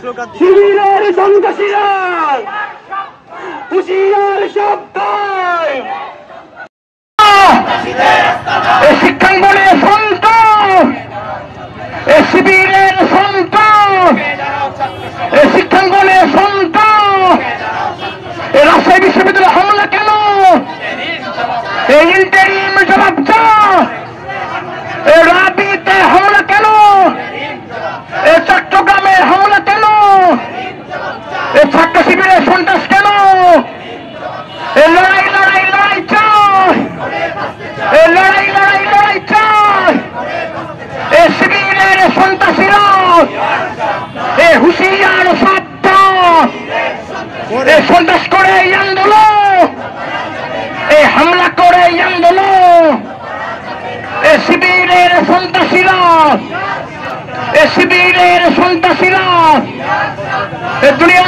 শিবিরের সন্ত্রাসীরা হুঁশিয়ার সাবধান, শিক্ষাঙ্গনের সন্ত্রাস, শিবিরের সন্ত্রাস, শিক্ষাঙ্গনের সন্ত্রাস, রাজশাহী বিশ্ববিদ্যালয়ে হামলা কেন? ইন্টারিম জবাব চাও। রাবিতে হামলা কেন? চট্টগ্রামে হামলা কেন? ছাত্র শিবিরের সন্ত্রাস কেন? লড়াই লড়াই লড়াই চাই, লড়াই লড়াই লড়াই চাই। শিবিরের সন্ত্রাসীরা হুঁশিয়ার সাবধান, সন্ত্রাস করে আন্দোলন, হামলা করে আন্দোলন। শিবিরের সন্ত্রাসীরা, শিবিরের সন্ত্রাসীরা দুনিয়া